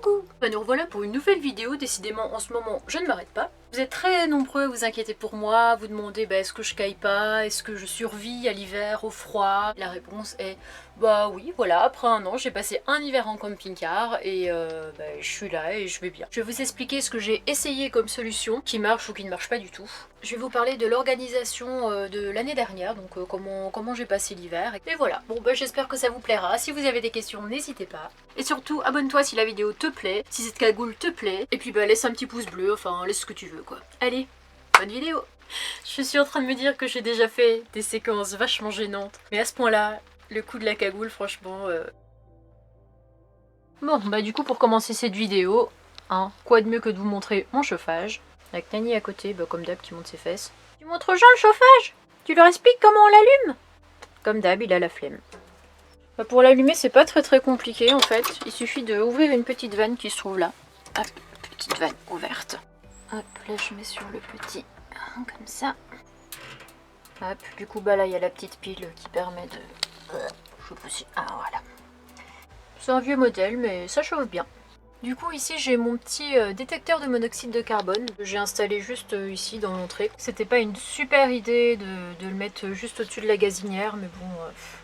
coucou. Nous revoilà pour une nouvelle vidéo. Décidément en ce moment je ne m'arrête pas. Vous êtes très nombreux à vous inquiéter pour moi, vous demandez est-ce que je caille pas, est-ce que je survis à l'hiver, au froid. La réponse est bah oui, voilà, après un an j'ai passé un hiver en camping-car et je suis là et je vais bien. Je vais vous expliquer ce que j'ai essayé comme solution, qui marche ou qui ne marche pas du tout. Je vais vous parler de l'organisation de l'année dernière, donc comment j'ai passé l'hiver. Et voilà, bon j'espère que ça vous plaira. Si vous avez des questions, n'hésitez pas. Et surtout, abonne-toi si la vidéo te plaît, si cette cagoule te plaît. Et puis laisse un petit pouce bleu, enfin laisse ce que tu veux quoi. Allez, bonne vidéo. Je suis en train de me dire que j'ai déjà fait des séquences vachement gênantes. Mais à ce point-là, le coup de la cagoule, franchement... Bon, du coup pour commencer cette vidéo, quoi de mieux que de vous montrer mon chauffage. Avec Nani à côté, comme d'hab, qui monte ses fesses. Tu montres aux gens le chauffage? Tu leur expliques comment on l'allume? Comme d'hab, il a la flemme. Pour l'allumer, c'est pas très compliqué en fait. Il suffit d'ouvrir une petite vanne qui se trouve là. Hop, petite vanne ouverte. Hop, là je mets sur le petit, comme ça. Hop, du coup là il y a la petite pile qui permet de... Je sais pas si... Ah voilà. C'est un vieux modèle mais ça chauffe bien. Du coup ici j'ai mon petit détecteur de monoxyde de carbone que j'ai installé juste ici dans l'entrée. C'était pas une super idée de le mettre juste au-dessus de la gazinière, mais bon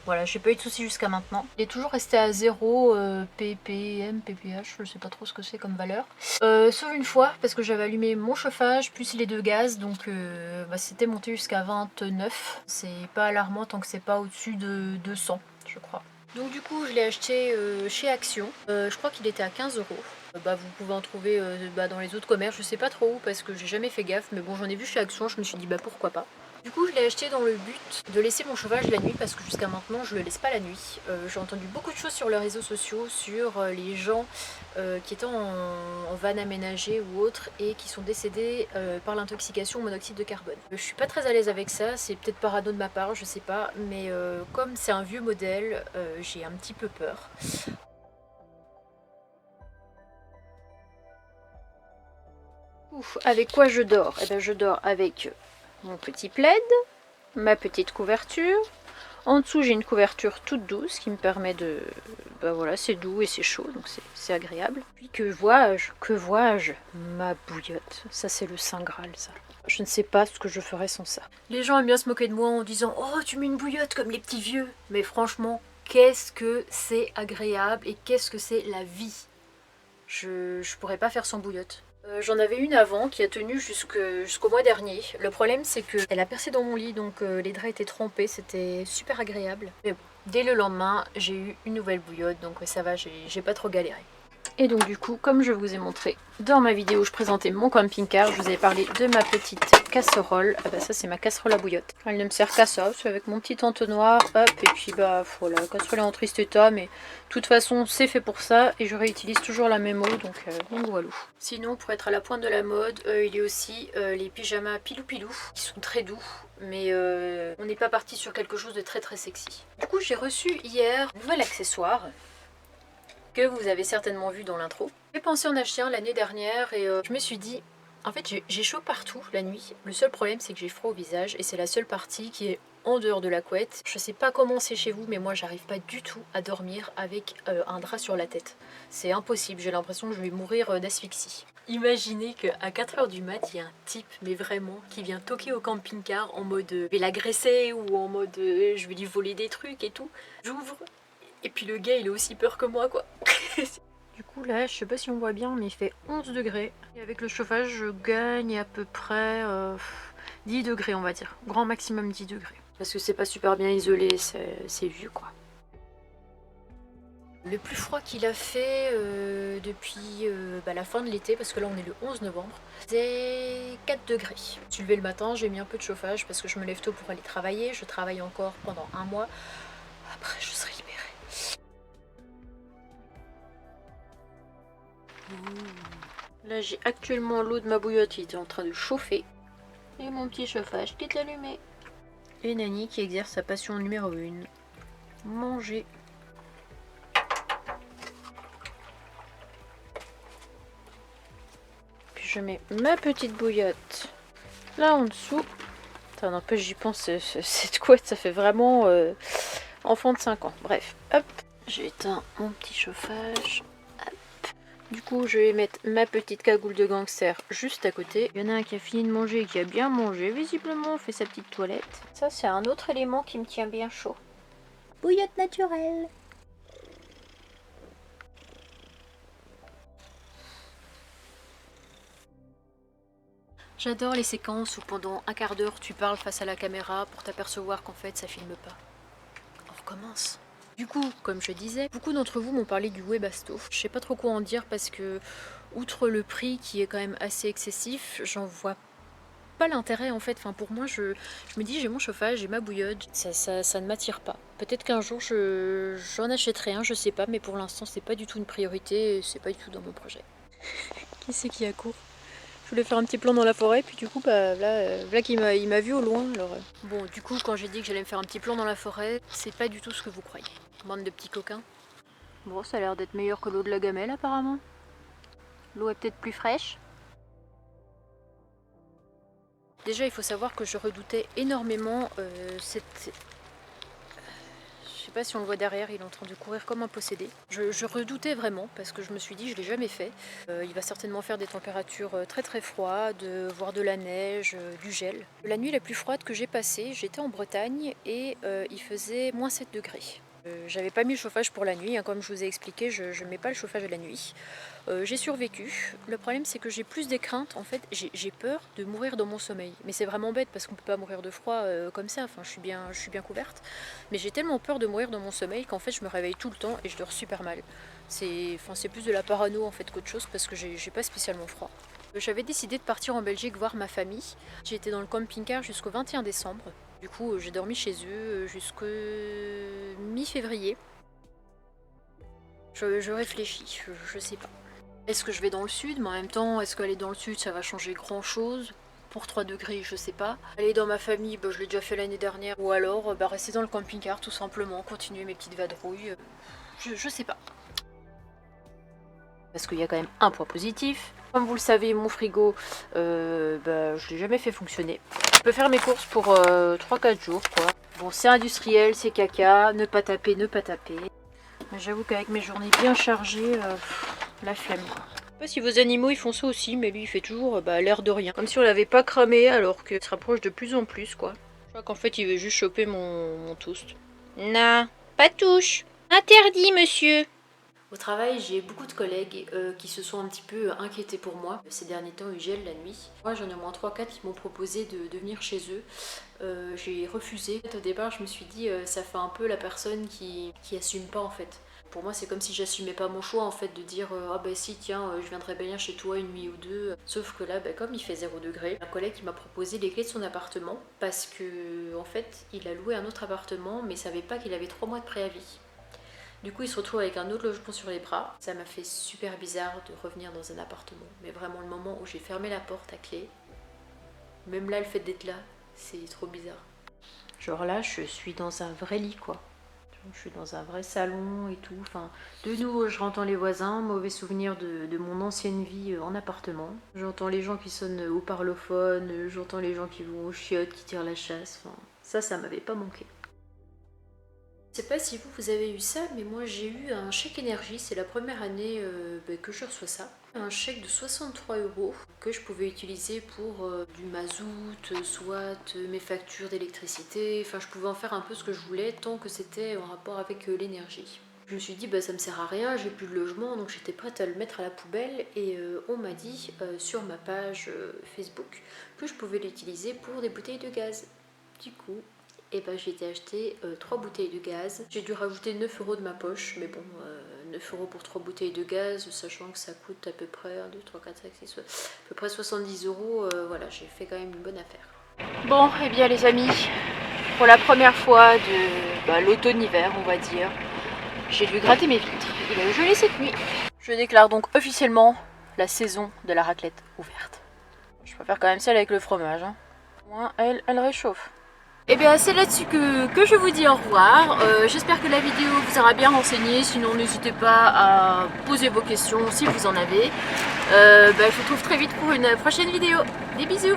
voilà, j'ai pas eu de soucis jusqu'à maintenant. Il est toujours resté à 0 ppm, pph, je sais pas trop ce que c'est comme valeur. Sauf une fois parce que j'avais allumé mon chauffage plus les deux gaz, donc c'était monté jusqu'à 29. C'est pas alarmant tant que c'est pas au-dessus de 200 je crois. Donc du coup je l'ai acheté chez Action, je crois qu'il était à 15 €. Vous pouvez en trouver dans les autres commerces, je sais pas trop où parce que j'ai jamais fait gaffe, mais bon j'en ai vu chez Action, je me suis dit pourquoi pas. Du coup je l'ai acheté dans le but de laisser mon chauffage la nuit parce que jusqu'à maintenant je le laisse pas la nuit. J'ai entendu beaucoup de choses sur les réseaux sociaux, sur les gens qui étaient en van aménagé ou autre et qui sont décédés par l'intoxication au monoxyde de carbone. Je suis pas très à l'aise avec ça, c'est peut-être parano de ma part, je sais pas, mais comme c'est un vieux modèle, j'ai un petit peu peur. Ouf, avec quoi je dors? Je dors avec mon petit plaid, ma petite couverture. En dessous j'ai une couverture toute douce qui me permet de... voilà, c'est doux et c'est chaud, donc c'est agréable. Puis que vois-je? Ma bouillotte. Ça c'est le Saint Graal ça. Je ne sais pas ce que je ferais sans ça. Les gens aiment bien se moquer de moi en disant « Oh, tu mets une bouillotte comme les petits vieux !» Mais franchement, qu'est-ce que c'est agréable et qu'est-ce que c'est la vie. Je pourrais pas faire sans bouillotte. J'en avais une avant qui a tenu jusqu'au mois dernier. Le problème c'est qu'elle a percé dans mon lit, donc les draps étaient trempés, c'était super agréable. Mais bon, dès le lendemain, j'ai eu une nouvelle bouillotte, donc ça va, j'ai pas trop galéré. Et donc du coup, comme je vous ai montré dans ma vidéo où je présentais mon camping-car, je vous ai parlé de ma petite casserole. Ça c'est ma casserole à bouillotte. Elle ne me sert qu'à ça, c'est avec mon petit entonnoir, hop, et puis voilà, la casserole est en triste état, mais de toute façon c'est fait pour ça, et je réutilise toujours la même eau, donc voilà. Sinon, pour être à la pointe de la mode, il y a aussi les pyjamas pilou-pilou, qui sont très doux, mais on n'est pas parti sur quelque chose de très sexy. Du coup, j'ai reçu hier un nouvel accessoire, que vous avez certainement vu dans l'intro. J'ai pensé en acheter un l'année dernière et je me suis dit, en fait j'ai chaud partout la nuit. Le seul problème c'est que j'ai froid au visage et c'est la seule partie qui est en dehors de la couette. Je sais pas comment c'est chez vous mais moi j'arrive pas du tout à dormir avec un drap sur la tête. C'est impossible, j'ai l'impression que je vais mourir d'asphyxie. Imaginez qu'à 4 h du mat, il y a un type, mais vraiment, qui vient toquer au camping-car en mode je vais l'agresser ou en mode je vais lui voler des trucs et tout. J'ouvre. Et puis le gars il a aussi peur que moi quoi. Du coup là je sais pas si on voit bien mais il fait 11 degrés. Et avec le chauffage je gagne à peu près 10 degrés on va dire. Grand maximum 10 degrés. Parce que c'est pas super bien isolé, c'est vieux quoi. Le plus froid qu'il a fait depuis la fin de l'été, parce que là on est le 11 novembre, c'est 4 degrés. Je suis levée le matin, j'ai mis un peu de chauffage parce que je me lève tôt pour aller travailler. Je travaille encore pendant un mois. Après je serai libérée. Là j'ai actuellement l'eau de ma bouillotte qui est en train de chauffer. Et mon petit chauffage qui est allumé. Et Nani qui exerce sa passion numéro 1. Manger. Puis je mets ma petite bouillotte là en dessous. Putain, n'empêche j'y pense, cette couette ça fait vraiment enfant de 5 ans. Bref, hop. J'ai éteint mon petit chauffage. Du coup, je vais mettre ma petite cagoule de gangster juste à côté. Il y en a un qui a fini de manger, qui a bien mangé. Visiblement, on fait sa petite toilette. Ça, c'est un autre élément qui me tient bien chaud. Bouillotte naturelle. J'adore les séquences où pendant un quart d'heure, tu parles face à la caméra pour t'apercevoir qu'en fait, ça filme pas. On recommence. Du coup, comme je disais, beaucoup d'entre vous m'ont parlé du Webasto. Je sais pas trop quoi en dire parce que, outre le prix qui est quand même assez excessif, j'en vois pas l'intérêt en fait. Enfin, pour moi, je me dis j'ai mon chauffage, j'ai ma bouillotte, ça ne m'attire pas. Peut-être qu'un jour j'en achèterai un, je sais pas, mais pour l'instant c'est pas du tout une priorité, c'est pas du tout dans mon projet. Qui c'est qui accourt? Je voulais faire un petit plan dans la forêt, puis du coup, bah là il m'a vu au loin. Alors, bon, du coup, quand j'ai dit que j'allais me faire un petit plan dans la forêt, c'est pas du tout ce que vous croyez. Bande de petits coquins. Bon, ça a l'air d'être meilleur que l'eau de la gamelle, apparemment. L'eau est peut-être plus fraîche. Déjà, il faut savoir que je redoutais énormément cette... Je sais pas si on le voit derrière, il est en train de courir comme un possédé. Je redoutais vraiment parce que je me suis dit je l'ai jamais fait. Il va certainement faire des températures très très froides, voire de la neige, du gel. La nuit la plus froide que j'ai passée, j'étais en Bretagne et il faisait moins 7 degrés. J'avais pas mis le chauffage pour la nuit, hein, comme je vous ai expliqué, je mets pas le chauffage à la nuit. J'ai survécu. Le problème c'est que j'ai plus des craintes, en fait j'ai peur de mourir dans mon sommeil. Mais c'est vraiment bête parce qu'on peut pas mourir de froid comme ça, enfin je suis bien couverte. Mais j'ai tellement peur de mourir dans mon sommeil qu'en fait je me réveille tout le temps et je dors super mal. C'est plus de la parano en fait qu'autre chose parce que j'ai pas spécialement froid. J'avais décidé de partir en Belgique voir ma famille. J'ai été dans le camping-car jusqu'au 21 décembre. Du coup j'ai dormi chez eux jusqu'au mi-février. Je réfléchis, je sais pas. Est-ce que je vais dans le sud, mais en même temps, est-ce qu'aller dans le sud, ça va changer grand-chose? Pour 3 degrés, je sais pas. Aller dans ma famille, bah, je l'ai déjà fait l'année dernière. Ou alors, bah, rester dans le camping-car, tout simplement, continuer mes petites vadrouilles. Je sais pas. Parce qu'il y a quand même un point positif. Comme vous le savez, mon frigo, bah, je l'ai jamais fait fonctionner. Je peux faire mes courses pour 3-4 jours, quoi. Bon, c'est industriel, c'est caca, ne pas taper, ne pas taper. Mais j'avoue qu'avec mes journées bien chargées, la flemme. Je sais pas si vos animaux ils font ça aussi, mais lui il fait toujours l'air de rien. Comme si on l'avait pas cramé alors qu'il se rapproche de plus en plus quoi. Je crois qu'en fait il veut juste choper mon toast. Non, pas de touche. Interdit monsieur. Au travail, j'ai beaucoup de collègues qui se sont un petit peu inquiétés pour moi. Ces derniers temps, il gèle la nuit. Moi, j'en ai au moins 3-4 qui m'ont proposé de venir chez eux. J'ai refusé. Au départ, je me suis dit, ça fait un peu la personne qui assume pas en fait. Pour moi, c'est comme si j'assumais pas mon choix en fait de dire ah bah si tiens, je viendrai bien chez toi une nuit ou deux. Sauf que là, bah, comme il fait 0 degré, un collègue qui m'a proposé les clés de son appartement parce que en fait, il a loué un autre appartement mais savait pas qu'il avait 3 mois de préavis. Du coup, il se retrouve avec un autre logement sur les bras. Ça m'a fait super bizarre de revenir dans un appartement. Mais vraiment, le moment où j'ai fermé la porte à clé, même là, le fait d'être là, c'est trop bizarre. Genre là, je suis dans un vrai lit, quoi. Je suis dans un vrai salon et tout. Enfin, de nouveau, je entends les voisins. Mauvais souvenir de mon ancienne vie en appartement. J'entends les gens qui sonnent au parlophone. J'entends les gens qui vont aux chiottes, qui tirent la chasse. Enfin, ça m'avait pas manqué. Je sais pas si vous avez eu ça, mais moi j'ai eu un chèque énergie, c'est la première année que je reçois ça. Un chèque de 63 € que je pouvais utiliser pour du mazout, soit mes factures d'électricité, enfin je pouvais en faire un peu ce que je voulais tant que c'était en rapport avec l'énergie. Je me suis dit bah ça me sert à rien, j'ai plus de logement donc j'étais prête à le mettre à la poubelle et on m'a dit sur ma page Facebook que je pouvais l'utiliser pour des bouteilles de gaz. Du coup, et ben j'ai été acheter 3 bouteilles de gaz. J'ai dû rajouter 9 € de ma poche, mais bon, 9 € pour 3 bouteilles de gaz, sachant que ça coûte à peu près 1, 2, 3, 4, 5, 6, à peu près 70 €. Voilà, j'ai fait quand même une bonne affaire. Bon, et bien les amis, pour la première fois de l'automne-hiver, on va dire, j'ai dû gratter mes vitres. Il a gelé cette nuit. Je déclare donc officiellement la saison de la raclette ouverte. Je préfère quand même celle avec le fromage. Hein. Au moins, elle réchauffe. Et bien c'est là-dessus que je vous dis au revoir. J'espère que la vidéo vous aura bien renseigné. Sinon n'hésitez pas à poser vos questions si vous en avez. Je vous retrouve très vite pour une prochaine vidéo. Des bisous.